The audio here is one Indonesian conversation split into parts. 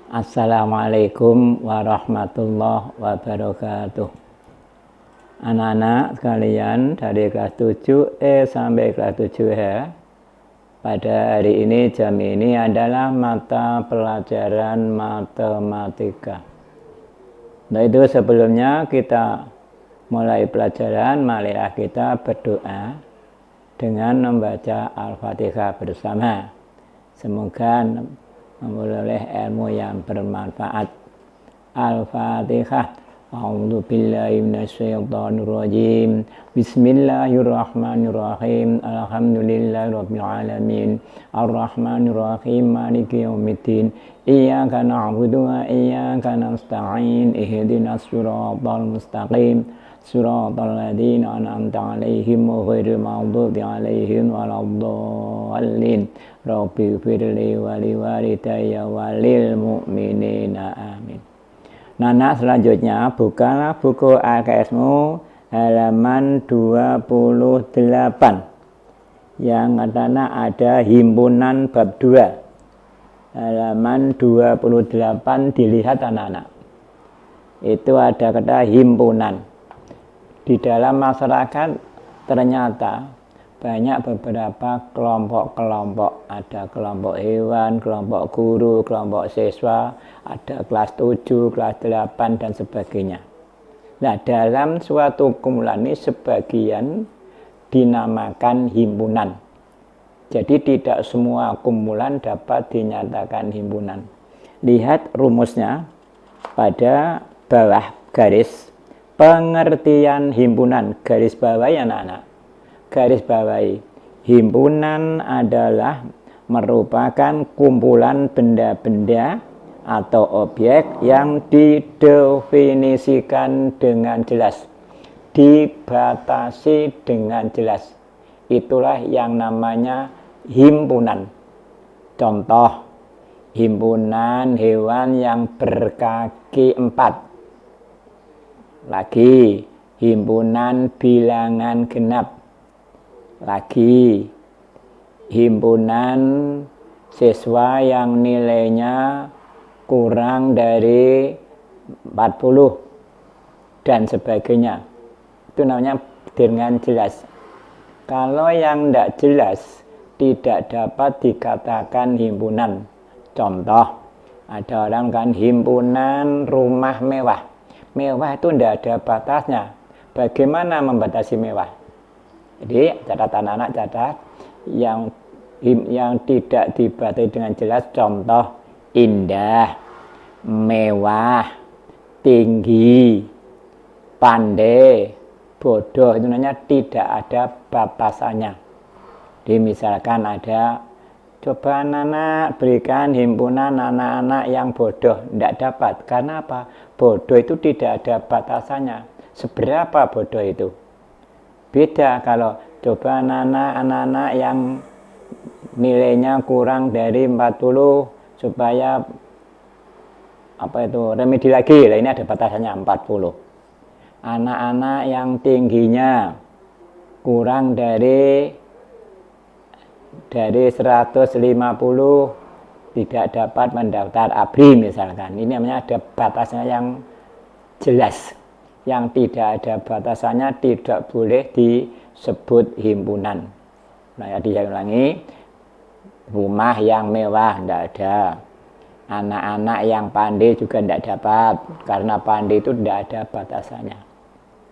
Assalamualaikum warahmatullahi wabarakatuh. Anak-anak sekalian dari kelas 7E sampai kelas 7H, pada hari ini jam ini adalah mata pelajaran matematika. Nah, itu sebelumnya kita mulai pelajaran, marilah kita berdoa dengan membaca Al-Fatihah bersama. Semoga memperoleh ilmu yang bermanfaat. Al-Fatihah. A'udzu billahi minasyaitonir rajim. Bismillahirrahmanirrahim. Alhamdulillahirabbil alamin. Arrahmanir rahim. Maliki yaumiddin. Iyyaka na'budu wa iyyaka nasta'in. Ihdinas siratal mustaqim. Siratal ladzina an'amta 'alaihim ghairil maghdubi 'alaihim waladdallin. Rabbi firli wa liwalidayya wa lil mu'minina amin. Nah, selanjutnya bukalah buku AKS-mu halaman 28. Yang katanya ada himpunan bab 2. Halaman 28 dilihat anak-anak. Itu ada kata himpunan. Di dalam masyarakat ternyata banyak beberapa kelompok-kelompok. Ada kelompok hewan, kelompok guru, kelompok siswa, ada kelas 7, kelas 8, dan sebagainya. Nah, dalam suatu kumpulan ini sebagian dinamakan himpunan. Jadi tidak semua kumpulan dapat dinyatakan himpunan. Lihat rumusnya pada bawah garis pengertian himpunan, garis bawahi anak-anak. Garis bawahi, himpunan adalah merupakan kumpulan benda-benda atau objek yang didefinisikan dengan jelas, dibatasi dengan jelas. Itulah yang namanya himpunan. Contoh, himpunan hewan yang berkaki 4. Lagi, himpunan bilangan genap. Lagi, himpunan siswa yang nilainya kurang dari 40 dan sebagainya. Itu namanya dengan jelas. Kalau yang tidak jelas tidak dapat dikatakan himpunan. Contoh, ada orang kan himpunan rumah mewah. Mewah itu tidak ada batasnya. Bagaimana membatasi mewah? Jadi catatan anak catat yang tidak dibatasi dengan jelas. Contoh, indah, mewah, tinggi, pandai, bodoh, itu namanya tidak ada batasannya. Jadi misalkan ada, coba anak-anak berikan himpunan anak-anak yang bodoh. Tidak dapat. Karena apa? Bodoh itu tidak ada batasannya. Seberapa bodoh itu? Beda kalau coba anak-anak yang nilainya kurang dari 40 supaya remedi lagi. Nah, ini ada batasannya 40. Anak-anak yang tingginya kurang dari 150 tidak dapat mendaftar ABRI misalkan. Ini namanya ada batasnya yang jelas. Yang tidak ada batasannya tidak boleh disebut himpunan. Nah, saya ulangi, rumah yang mewah tidak ada. Anak-anak yang pandai juga tidak dapat, karena pandai itu tidak ada batasannya.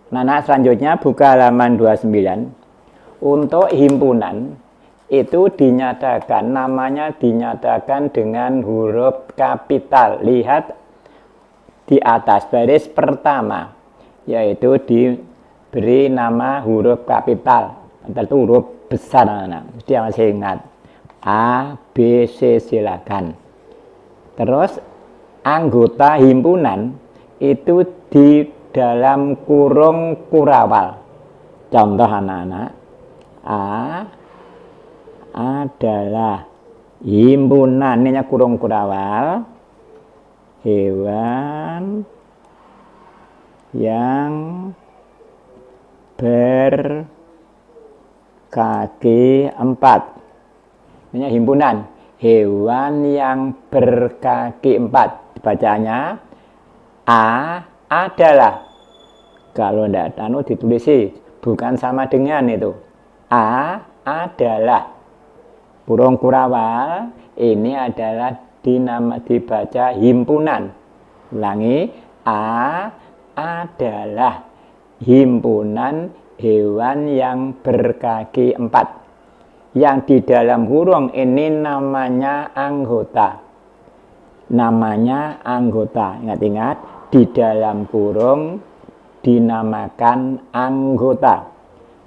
Nah, selanjutnya buka halaman 29. Untuk himpunan itu dinyatakan, namanya dinyatakan dengan huruf kapital. Lihat di atas baris pertama, yaitu diberi nama huruf kapital. Itu huruf besar, anak-anak. Mesti yang masih ingat. A, B, C, silakan. Terus anggota himpunan itu di dalam kurung kurawal. Contoh anak-anak, A adalah himpunan, ini kurung kurawal, hewan yang berkaki 4. Ini himpunan. hewan yang berkaki 4. Bacanya A adalah. Kalau tidak ditulis sih bukan sama dengan itu. A adalah. Burung kurawal ini adalah dibaca himpunan. Ulangi, A adalah himpunan hewan yang berkaki 4. Yang di dalam kurung ini namanya anggota. Namanya anggota. Ingat-ingat, di dalam kurung dinamakan anggota.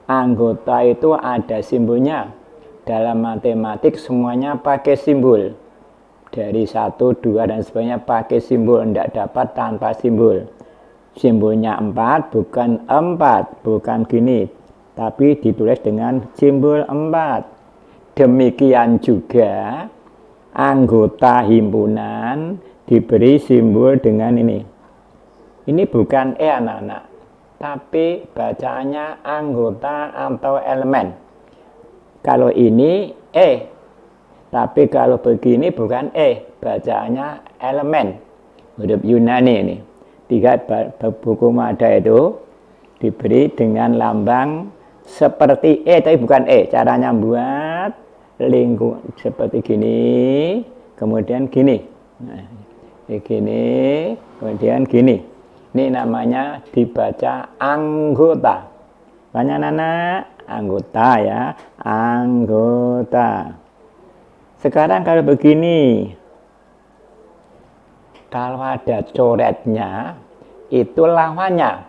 Anggota itu ada simbolnya. Dalam matematik semuanya pakai simbol. Dari 1, 2 dan sebagainya pakai simbol. Tidak dapat tanpa simbol. Simbolnya 4 bukan 4, bukan gini, tapi ditulis dengan simbol 4. Demikian juga anggota himpunan diberi simbol dengan ini. Ini bukan anak-anak, tapi bacaannya anggota atau elemen. Kalau ini tapi kalau begini bukan bacaannya elemen. Huruf Yunani ini. 3 buku Mada itu diberi dengan lambang seperti tapi bukan caranya buat lingkup seperti gini, kemudian gini. Nah, gini, kemudian gini. Ini namanya dibaca anggota. Banyak anak anggota ya, anggota. Sekarang kalau begini, kalau ada coretnya, itu lawannya.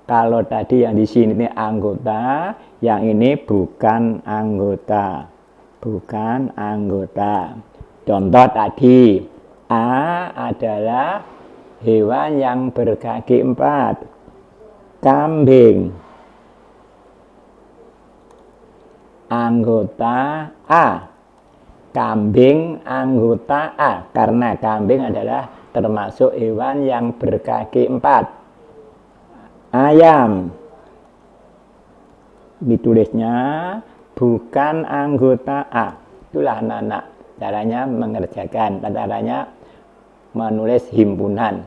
Kalau tadi yang di sini ini anggota, yang ini bukan anggota. Bukan anggota. Contoh tadi, A adalah hewan yang berkaki 4. Kambing. Anggota A. Kambing anggota A. Karena kambing adalah termasuk hewan yang berkaki 4. Ayam. Ditulisnya bukan anggota A. Itulah anak-anak caranya mengerjakan. Caranya menulis himpunan.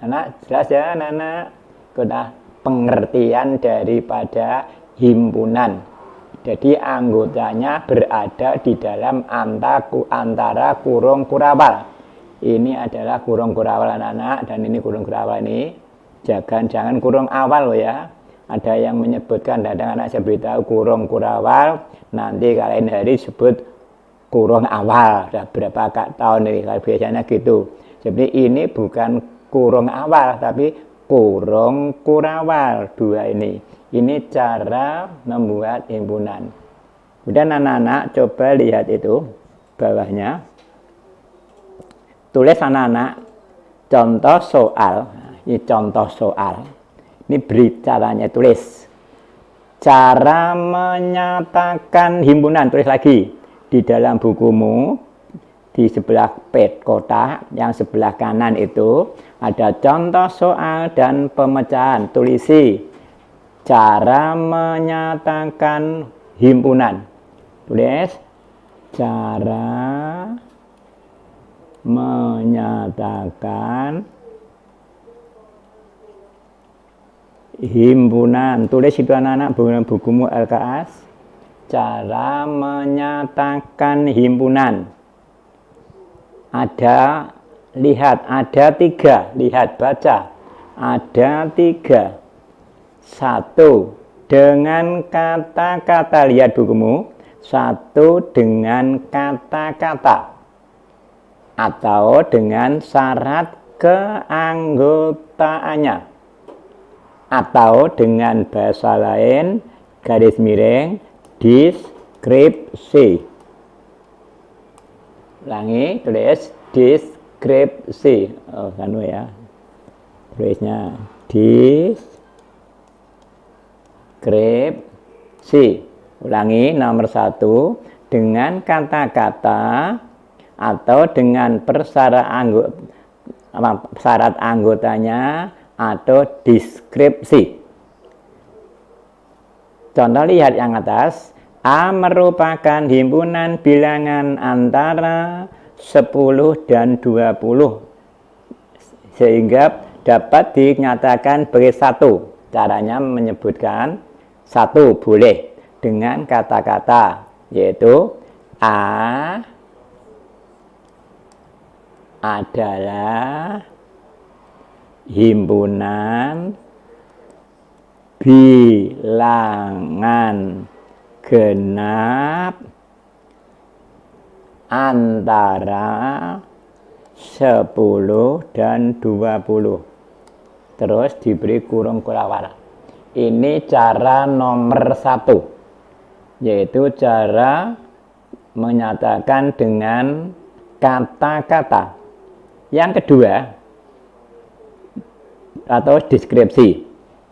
Anak jelas ya anak-anak. Sudah pengertian daripada himpunan. Jadi anggotanya berada di dalam antara kurung kurawal. Ini adalah kurung kurawal anak-anak dan ini kurung kurawal ini. Jangan kurung awal loh ya. Ada yang menyebutkan, kadang anak saya beritahu kurung kurawal, nanti kalian hari sebut kurung awal. Sudah berapa tahun ini, biasanya gitu. Jadi ini bukan kurung awal, tapi kurung kurawal. Dua ini. Ini cara membuat himpunan. Kemudian anak-anak coba lihat itu bawahnya. Tulis anak-anak contoh soal. Ini contoh soal. Ini beri caranya tulis. Cara menyatakan himpunan. Tulis lagi. Di dalam bukumu, di sebelah pet kotak, yang sebelah kanan itu, ada contoh soal dan pemecahan. Tulisi. Cara menyatakan himpunan. Tulis. Cara menyatakan himpunan. Tulis itu anak-anak bukumu LKS. Cara menyatakan himpunan. Lihat, ada 3. Lihat, baca. Ada 3. 1. Dengan kata-kata. Lihat bukumu. 1 dengan kata-kata. Atau dengan syarat keanggotaannya. Atau dengan bahasa lain, garis miring, deskripsi. Ulangi, tulis deskripsi. Oh, kan ya. Tulisnya deskripsi. Ulangi, nomor 1, dengan kata-kata atau dengan syarat anggotanya atau deskripsi. Contoh lihat yang atas, A merupakan himpunan bilangan antara 10 dan 20 sehingga dapat dinyatakan sebagai satu. Caranya menyebutkan satu boleh dengan kata-kata, yaitu A adalah himpunan bilangan genap antara 10 dan 20. Terus diberi kurung kurawal. Ini cara nomor 1, yaitu cara menyatakan dengan kata-kata. Yang kedua, atau deskripsi.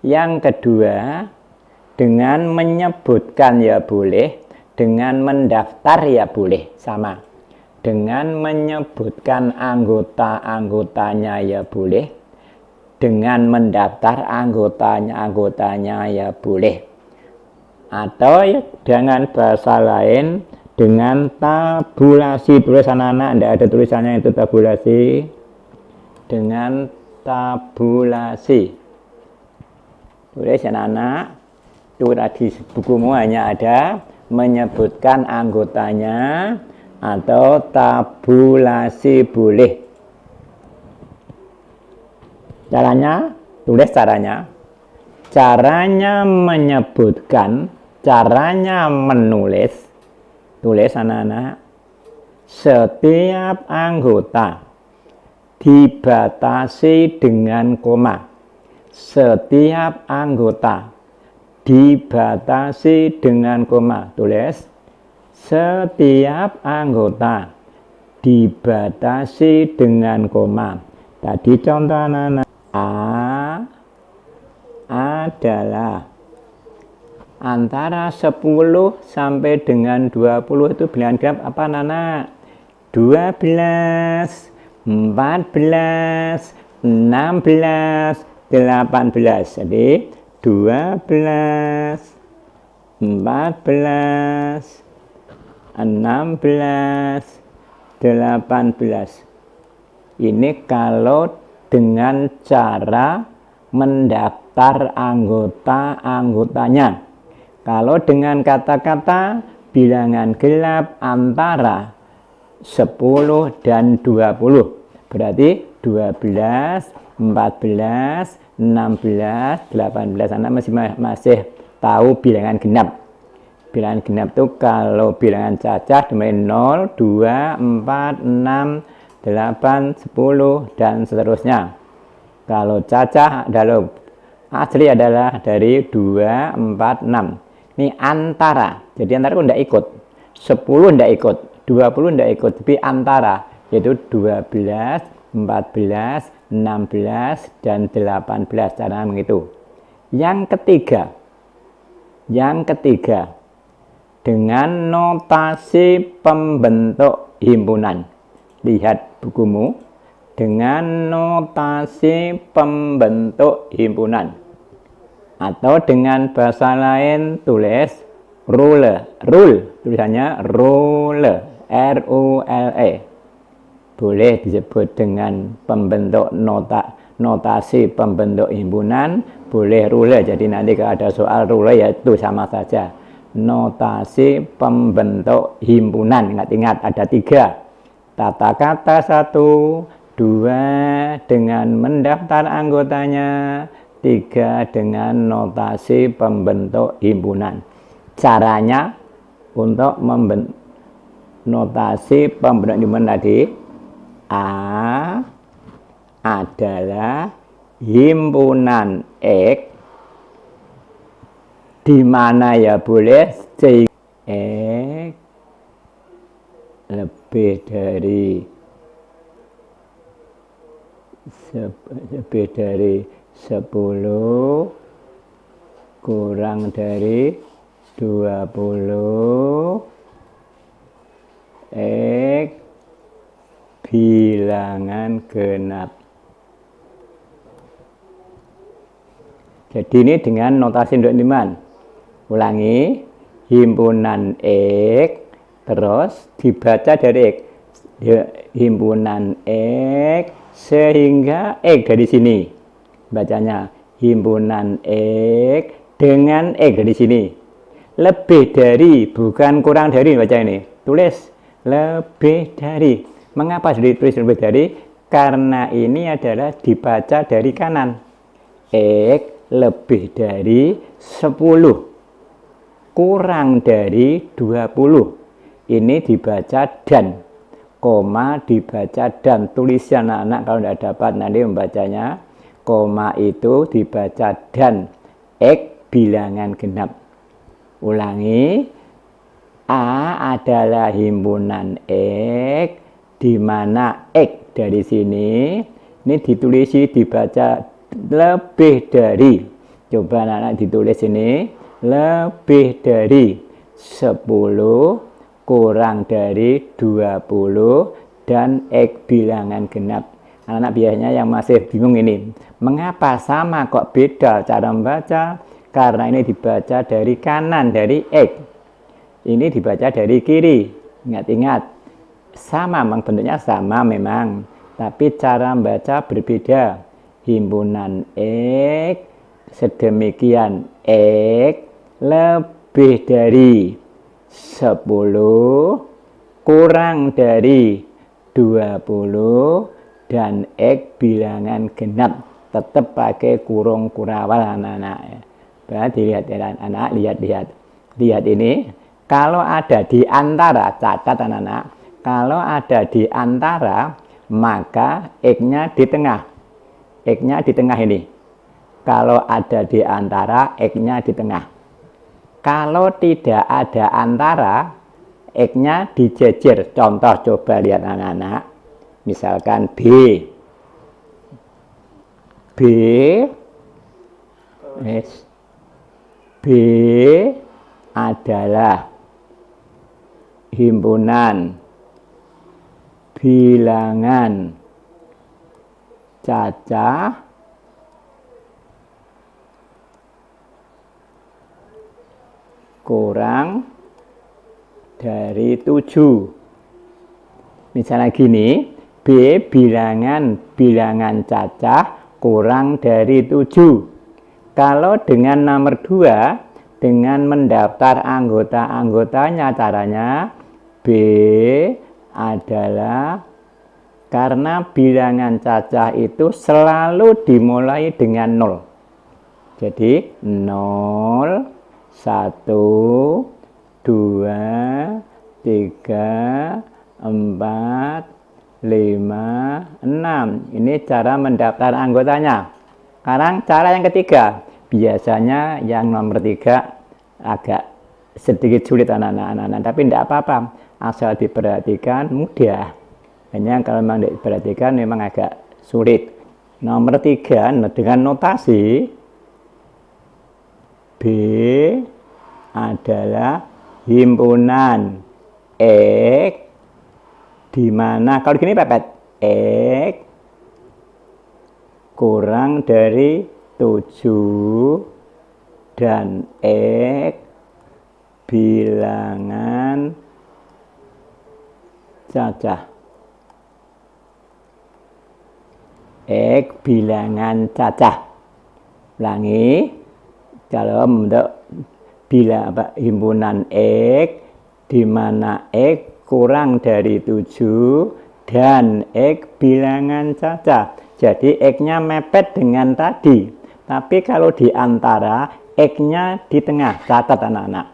Yang kedua, dengan menyebutkan ya boleh, dengan mendaftar ya boleh, sama. Dengan menyebutkan anggota-anggotanya ya boleh, dengan mendaftar anggotanya ya boleh. Atau dengan bahasa lain, dengan tabulasi. Tulis anak-anak, tidak ada tulisannya itu tabulasi. Dengan tabulasi. Tulis anak-anak, itu tadi bukumu hanya ada menyebutkan anggotanya atau tabulasi boleh. Caranya, tulis caranya. Caranya menyebutkan, caranya menulis. Tulis anak-anak, setiap anggota dibatasi dengan koma. Setiap anggota dibatasi dengan koma. Tulis, setiap anggota dibatasi dengan koma. Tadi contoh anak-anak, A adalah antara 10 sampai dengan 20 itu bilangan genap apa anak-anak? 12, 14, 16, 18. Jadi 12, 14, 16, 18. Ini kalau dengan cara mendaftar anggota-anggotanya. Kalau dengan kata-kata bilangan gelap antara 10 dan 20. Berarti 12, 14, 16, 18. Anak masih tahu bilangan genap. Bilangan genap itu kalau bilangan cacah dimulai 0, 2, 4, 6, 8, 10, dan seterusnya. Kalau cacah adalah asli adalah dari 2, 4, 6. Ini antara. Jadi antara itu tidak ikut. 10 tidak ikut. 20 tidak ikut. Tapi antara. Yaitu 12, 14, 16, dan 18. Cara begitu. Yang ketiga. Dengan notasi pembentuk himpunan. Lihat bukumu. Dengan notasi pembentuk himpunan. Atau dengan bahasa lain tulis rule. Tulisannya rule. R-U-L-E. Boleh disebut dengan pembentuk notasi pembentuk himpunan. Boleh rule. Jadi nanti kalau ada soal rule ya itu sama saja. Notasi pembentuk himpunan. Ingat-ingat ada 3. Tata kata 1, 2 dengan mendaftar anggotanya, 3 dengan notasi pembentuk himpunan. Caranya untuk notasi pembentuk himpunan tadi, A adalah himpunan X, di mana ya boleh X lebih dari 10 kurang dari 20 X bilangan genap. Jadi ini dengan notasi induk himpunan. Ulangi, himpunan X, terus dibaca dari X, himpunan X sehingga X dari sini bacanya himpunan X dengan X dari sini, lebih dari bukan kurang dari, baca ini tulis lebih dari. Mengapa ditulis lebih dari? Karena ini adalah dibaca dari kanan, X lebih dari 10 kurang dari 20, ini dibaca dan, koma dibaca dan. Tulisnya anak-anak kalau tidak dapat nanti membacanya, koma itu dibaca dan, X bilangan genap. Ulangi, A adalah himpunan X, di mana X dari sini, ini ditulis dibaca lebih dari. Coba anak-anak ditulis ini, lebih dari 10 kurang dari 20 dan X bilangan genap. Anak-anak biasanya yang masih bingung ini, mengapa sama kok beda cara membaca? Karena ini dibaca dari kanan, dari X. Ini dibaca dari kiri. Ingat-ingat, sama memang, bentuknya sama memang, tapi cara membaca berbeda. Himpunan X sedemikian, X lebih dari 10 kurang dari 20 dan X bilangan genap. Tetap pakai kurung kurawal anak-anak. Berarti lihat anak-anak, lihat ini. Kalau ada di antara, catat anak-anak, kalau ada di antara, maka X-nya di tengah. X-nya di tengah ini. Kalau ada di antara, X-nya di tengah. Kalau tidak ada antara, X-nya dijejer. Contoh, coba lihat anak-anak. Misalkan B adalah himpunan bilangan cacah kurang dari 7. Misalnya gini, B bilangan cacah kurang dari 7. Kalau dengan nomor 2, dengan mendaftar anggota-anggotanya, caranya B adalah, karena bilangan cacah itu selalu dimulai dengan 0. Jadi 0, 1, 2, 3, 4, 5, 6. Ini cara mendaftar anggotanya. Sekarang cara yang ketiga, biasanya yang nomor 3 agak sedikit sulit anak-anak, tapi tidak apa-apa, asal diperhatikan mudah. Hanya kalau memang diperhatikan memang agak sulit. Nomor 3 dengan notasi B adalah himpunan X, di mana kalau gini pepet, X kurang dari 7 dan X bilangan cacah. X bilangan cacah. Ulangi, kalau bentuk himpunan X di mana X kurang dari 7 dan X bilangan cacah. Jadi X-nya mepet dengan tadi. Tapi kalau di antara, X-nya di tengah. Catat anak-anak.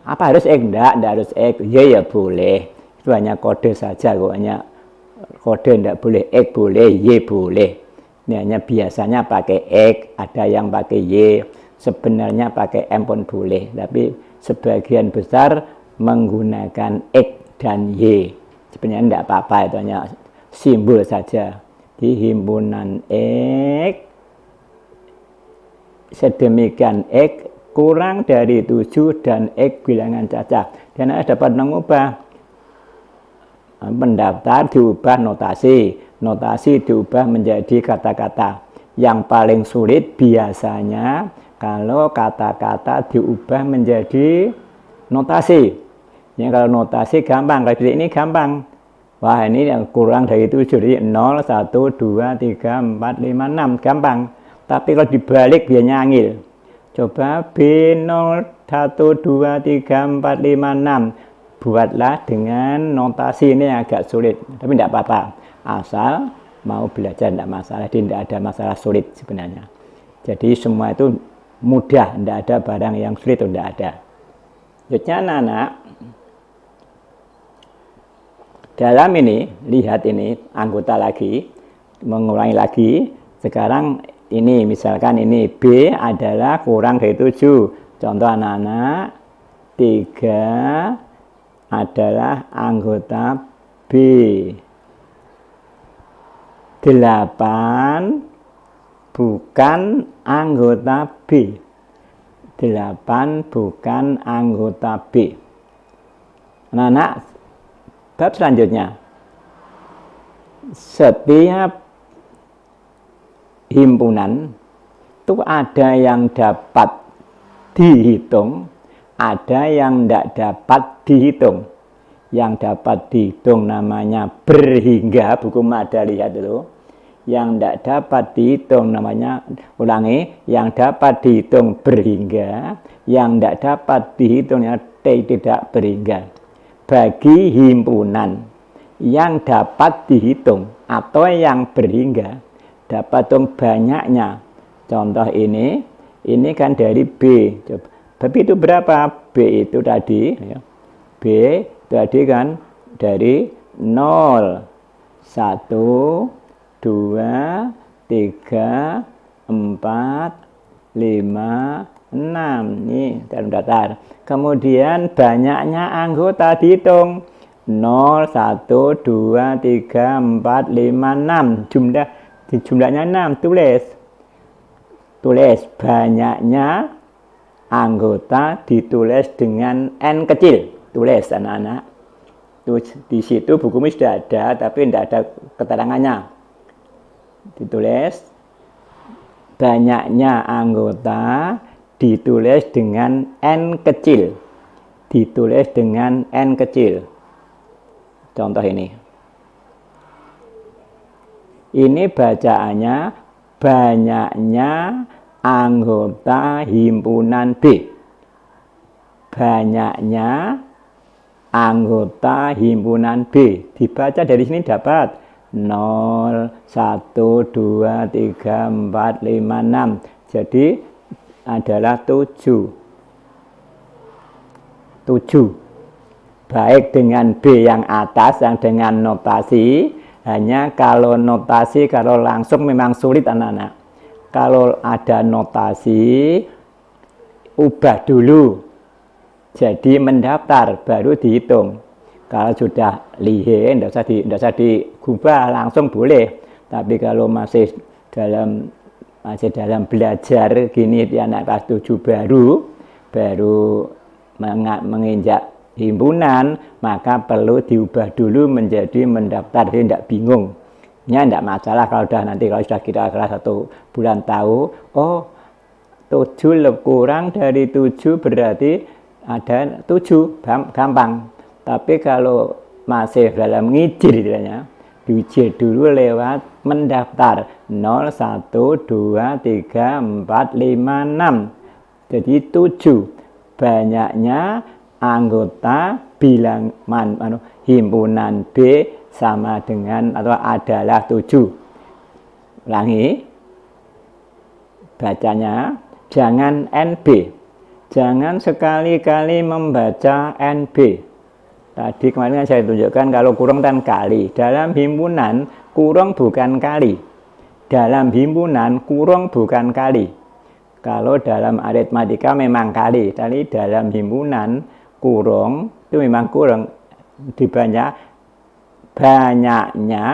Apa harus X? Tidak harus X. Ya boleh. Itu hanya kode saja kok. Hanya kode, tidak boleh. X boleh, Y boleh. Ini hanya biasanya pakai X, ada yang pakai Y. Sebenarnya pakai M pun boleh. Tapi sebagian besar menggunakan X dan Y. Sebenarnya tidak apa-apa. Itu hanya simbol saja. Di himpunan X sedemikian, X kurang dari 7 dan X bilangan cacah. Dan Anda dapat mengubah pendaftar, diubah notasi diubah menjadi kata-kata. Yang paling sulit biasanya kalau kata-kata diubah menjadi notasi. Ya, kalau notasi gampang, kalau ini gampang. Wah, ini yang kurang dari 7, jadi 0, 1, 2, 3, 4, 5, 6, gampang. Tapi kalau dibalik dia nyangil. Coba B0, 1, 2, 3, 4, 5, 6. Buatlah dengan notasi ini agak sulit, tapi tidak apa-apa. Asal mau belajar tidak masalah, tidak ada masalah sulit sebenarnya. Jadi semua itu mudah, tidak ada barang yang sulit, tidak ada. Selanjutnya anak-anak, dalam ini, lihat ini, anggota lagi, mengulangi lagi. Sekarang ini, misalkan ini B adalah kurang dari 7. Contoh anak-anak, 3 adalah anggota B. 8 bukan anggota B. 8 bukan anggota B. Anak-anak, bab selanjutnya, setiap himpunan itu ada yang dapat dihitung, ada yang tidak dapat dihitung. Yang dapat dihitung namanya berhingga, buku Mada lihat dulu. Yang tidak dapat dihitung namanya, ulangi, yang dapat dihitung berhingga, yang tidak dapat dihitungnya tidak berhingga. Bagi himpunan yang dapat dihitung atau yang berhingga, dapat hitung banyaknya. Contoh ini kan dari B. Coba. Tapi itu berapa? B itu tadi, ya. B tadi kan dari 0, 1, 2, 3, 4, 5, 6. Nih dalam daftar. Kemudian banyaknya anggota dihitung. 0, 1, 2, 3, 4, 5, 6. Jumlahnya 6. Tulis banyaknya anggota ditulis dengan N kecil. Tulis anak-anak. Di situ bukumu sudah ada, tapi tidak ada keterangannya. Ditulis banyaknya anggota ditulis dengan N kecil. Ditulis dengan N kecil. Contoh ini. Ini bacaannya banyaknya anggota himpunan B. Banyaknya anggota himpunan B. Dibaca dari sini dapat 0, 1, 2, 3, 4, 5, 6. Jadi adalah 7. Baik dengan B yang atas, yang dengan notasi. Hanya kalau notasi, kalau langsung memang sulit anak-anak. Kalau ada notasi, ubah dulu. Jadi mendaftar, baru dihitung. Kalau sudah lihe, tidak usah digubah, langsung boleh. Tapi kalau masih dalam belajar gini, di anak kelas 7 baru menginjak himpunan, maka perlu diubah dulu menjadi mendaftar, jadi tidak bingung. Ya tidak masalah kalau sudah kita kelas 1 bulan tahu, oh 7 kurang dari 7 berarti ada 7, gampang. Tapi kalau masih dalam ngijir istilahnya, diuji dulu lewat mendaftar 0, 1, 2, 3, 4, 5, 6. Jadi 7. Banyaknya anggota himpunan B sama dengan atau adalah 7. Ulangi. Bacanya jangan NB. Jangan sekali-kali membaca NB. Tadi kemarin saya tunjukkan kalau kurung dan kali. Dalam himpunan kurung bukan kali. Dalam himpunan kurung bukan kali. Kalau dalam aritmatika memang kali. Tapi dalam himpunan kurung itu memang kurung. Banyaknya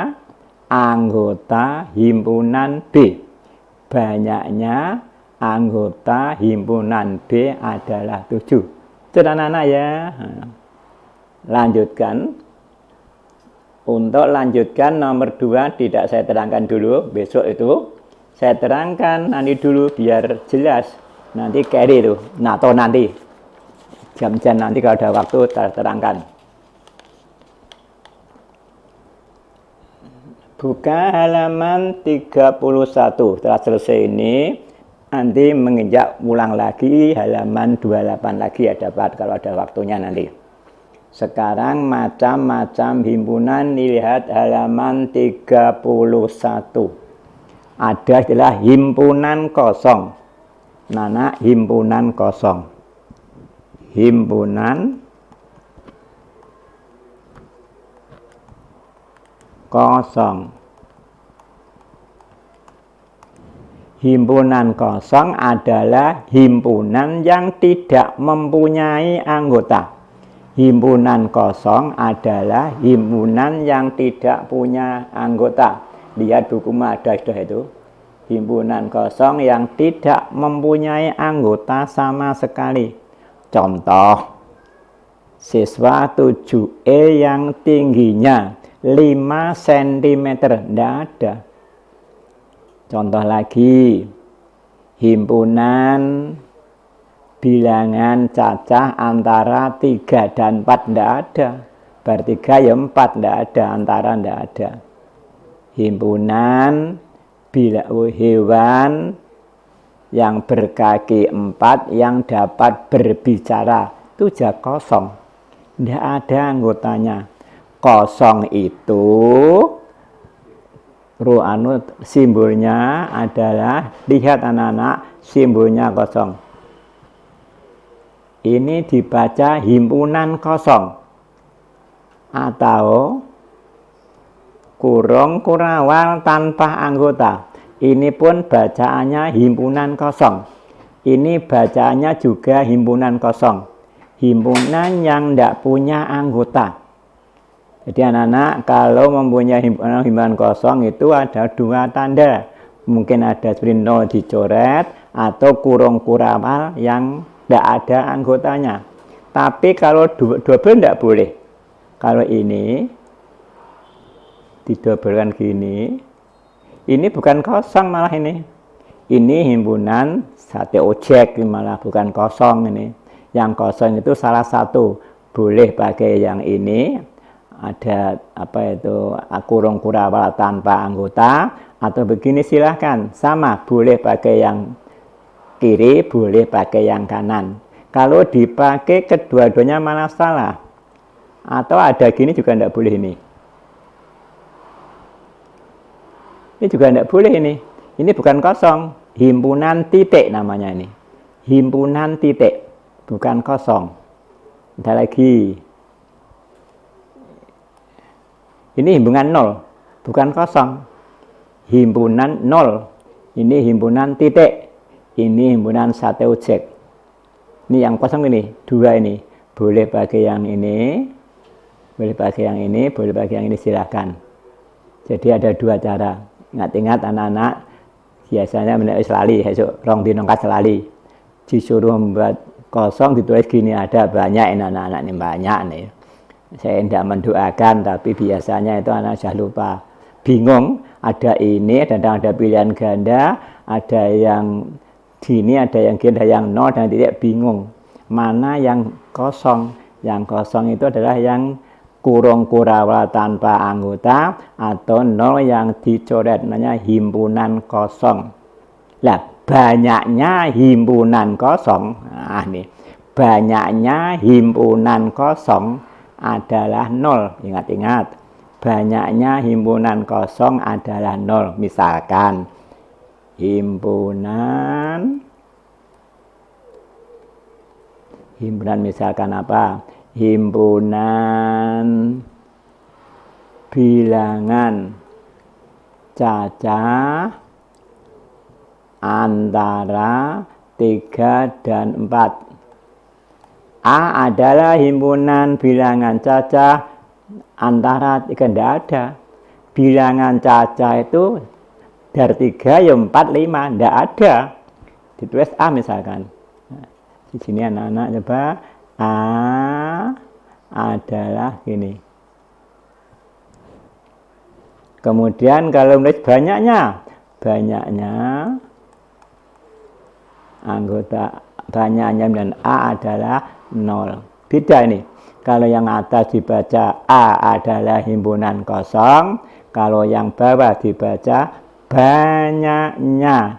anggota himpunan B. Banyaknya anggota himpunan B adalah 7. Sudah anak-anak ya. Lanjutkan. Untuk lanjutkan nomor 2 tidak saya terangkan dulu. Besok itu saya terangkan nanti dulu biar jelas. Nanti carry itu, atau nanti jam-jam nanti kalau ada waktu terangkan. Buka halaman 31. Setelah selesai ini nanti menginjak ulang lagi halaman 28 lagi ya dapat kalau ada waktunya nanti. Sekarang macam-macam himpunan, lihat halaman 31. Ada istilah himpunan kosong. Nana himpunan kosong. Himpunan kosong. Himpunan kosong adalah himpunan yang tidak mempunyai anggota. Himpunan kosong adalah himpunan yang tidak punya anggota. Lihat buku ada itu. Himpunan kosong yang tidak mempunyai anggota sama sekali. Contoh, siswa 7E yang tingginya 5 cm. Tidak ada. Contoh lagi, himpunan bilangan cacah antara 3 dan 4 tidak ada. Bertiga ya 4 tidak ada, antara tidak ada. Himpunan hewan yang berkaki 4 yang dapat berbicara itu juga kosong. Tidak ada anggotanya. Kosong itu simbolnya adalah, lihat anak-anak, simbolnya kosong. Ini dibaca himpunan kosong atau kurung kurawal tanpa anggota. Ini pun bacaannya himpunan kosong. Ini bacaannya juga himpunan kosong. Himpunan yang tidak punya anggota. Jadi anak-anak kalau mempunyai himpunan kosong itu ada 2 tanda. Mungkin ada seperti 0 dicoret atau kurung kurawal yang tidak ada anggotanya. Tapi kalau double tidak boleh. Kalau ini didobelkan gini, ini bukan kosong malah ini. Ini himpunan sate ojek malah bukan kosong ini. Yang kosong itu salah satu. Boleh pakai yang ini, ada kurung kurawal tanpa anggota, atau begini silahkan. Sama, boleh pakai yang kiri, boleh pakai yang kanan. Kalau dipakai kedua-duanya malah salah. Atau ada gini juga tidak boleh ini. Ini juga tidak boleh ini. Ini bukan kosong. Himpunan titik namanya ini. Himpunan titik. Bukan kosong. Ada lagi. Ini himpunan 0. Bukan kosong. Himpunan 0. Ini himpunan titik. Ini himpunan sate ojek. Ini yang kosong ini. 2 ini. Boleh pakai yang ini. Boleh pakai yang ini. Boleh pakai yang ini. Silahkan. Jadi ada 2 cara. Ingat-ingat anak-anak. Biasanya menaik selali. Rong dinongkat selali. Disuruh membuat kosong. Ditulis gini. Ada banyak ini anak-anak ini. Banyak nih. Saya tidak mendoakan. Tapi biasanya itu anak sudah lupa. Bingung. Ada ini. Ada pilihan ganda. Ada yang gini, ada yang gini, ada yang 0 dan titik, bingung mana yang kosong. Yang kosong itu adalah yang kurung kurawal tanpa anggota atau 0 yang dicoret, namanya himpunan kosong. Lah banyaknya himpunan kosong, nih banyaknya himpunan kosong adalah 0. Ingat-ingat, banyaknya himpunan kosong adalah 0. Misalkan himpunan misalkan apa? Himpunan bilangan cacah antara 3 dan 4. A adalah himpunan bilangan cacah antara 3, tidak ada. Bilangan cacah itu dari 3 ya 4, 5, tidak ada. Ditulis A misalkan. Nah, di sini anak-anak coba, A adalah gini. Kemudian kalau menulis banyaknya anggota banyaknya dan A adalah 0. Beda ini. Kalau yang atas dibaca A adalah himpunan kosong, kalau yang bawah dibaca banyaknya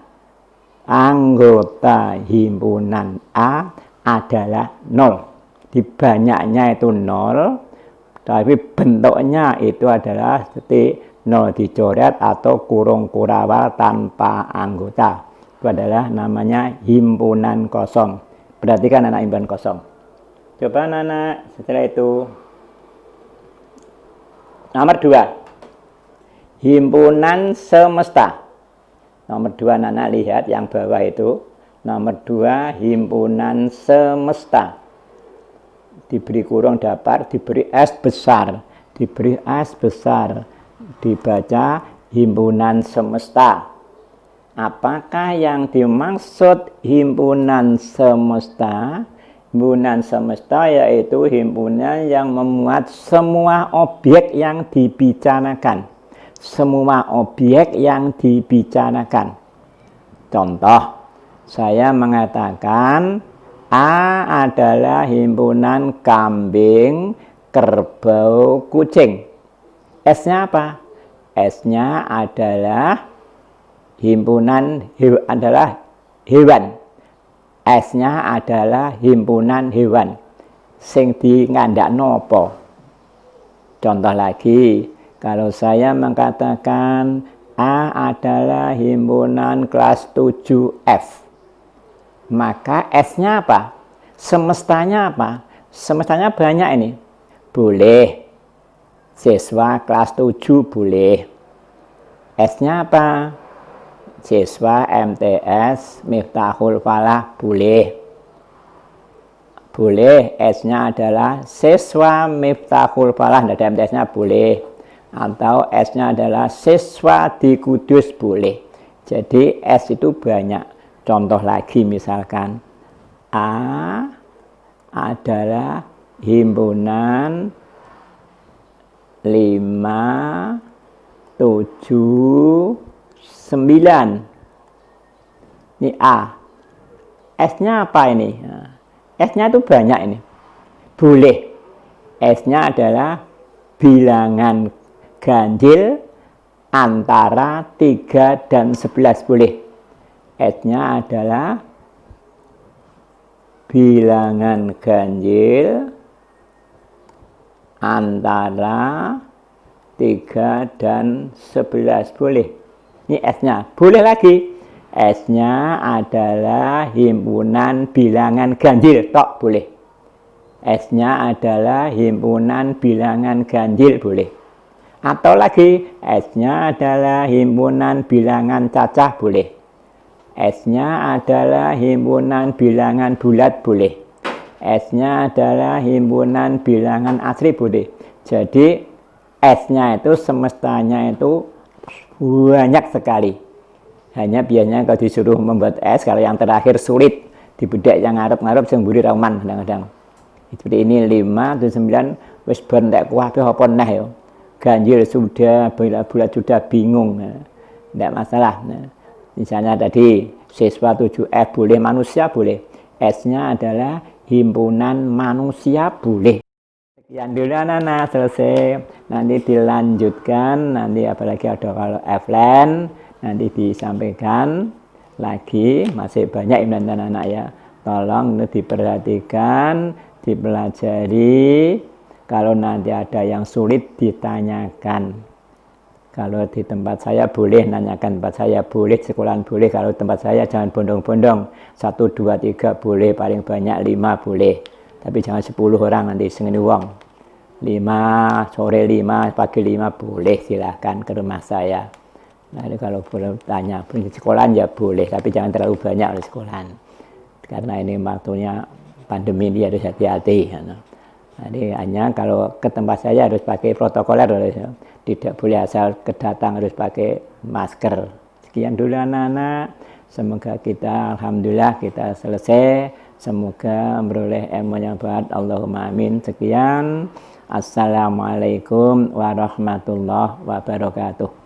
anggota himpunan A adalah 0. Di banyaknya itu 0, tapi bentuknya itu adalah seperti 0 dicoret atau kurung kurawal tanpa anggota. Itu adalah namanya himpunan kosong. Perhatikan anak himpunan kosong. Coba anak setelah itu. Nomor 2. Himpunan semesta. Nomor 2 anak lihat yang bawah itu. Nomor 2 himpunan semesta. Diberi kurung dapat, diberi S besar. Diberi S besar. Dibaca himpunan semesta. Apakah yang dimaksud himpunan semesta? Himpunan semesta yaitu himpunan yang memuat semua objek yang dibicarakan. Semua objek yang dibicarakan. Contoh, saya mengatakan A adalah himpunan kambing, kerbau, kucing. S-nya apa? S-nya adalah himpunan hewan. S-nya adalah himpunan hewan. Sing di ngandakno apa? Contoh lagi, kalau saya mengatakan A adalah himpunan kelas 7F, maka S-nya apa? Semestanya apa? Semestanya banyak ini. Boleh. Siswa kelas 7 boleh. S-nya apa? Siswa MTS Miftahul Falah boleh. Boleh. S-nya adalah siswa Miftahul Falah, tidak ada MTS-nya boleh. Atau S-nya adalah siswa di Kudus boleh. Jadi S itu banyak. Contoh lagi misalkan A adalah himpunan 5, 7, 9. Ini A. S-nya apa ini? S-nya itu banyak ini. Boleh. S-nya adalah bilangan ganjil antara 3 dan 11 boleh. S-nya adalah bilangan ganjil antara 3 dan 11 boleh. Ini S-nya. Boleh lagi. S-nya adalah himpunan bilangan ganjil. Tok boleh. S-nya adalah himpunan bilangan ganjil boleh. Atau lagi S-nya adalah himpunan bilangan cacah boleh. S-nya adalah himpunan bilangan bulat boleh. S-nya adalah himpunan bilangan asli boleh. Jadi S-nya itu semestanya itu banyak sekali. Hanya biasanya kalau disuruh membuat S, kalau yang terakhir sulit, dibedak yang ngarep-ngarep sing mburi rauman kadang-kadang. Seperti ini 5, 9, wis ben nek kuwabe apa neh ya. Ganjil sudah, bulat sudah bingung. Tidak masalah. Misalnya tadi siswa 7F boleh, manusia boleh. S-nya adalah himpunan manusia boleh. Sekian dulu anak-anak, selesai. Nanti dilanjutkan, nanti apalagi ada kalau F-line, nanti disampaikan lagi. Masih banyak anak-anak ya. Tolong diperhatikan, dipelajari. Kalau nanti ada yang sulit ditanyakan. Kalau di tempat saya boleh nanyakan tempat saya, boleh sekolahan boleh. Kalau tempat saya jangan bondong-bondong. 1, 2, 3 boleh, paling banyak 5 boleh. Tapi jangan 10 orang nanti sengini uang. 5, sore 5, pagi 5 boleh, silahkan ke rumah saya. Nah, kalau boleh tanya, sekolahan ya boleh, tapi jangan terlalu banyak oleh sekolahan. Karena ini waktunya pandemi ini harus hati-hati. Jadi hanya kalau ke tempat saya harus pakai protokoler, tidak boleh asal kedatang harus pakai masker. Sekian dulu anak-anak, semoga kita alhamdulillah kita selesai, semoga memperoleh ilmu yang baik. Allahumma amin. Sekian, assalamualaikum warahmatullahi wabarakatuh.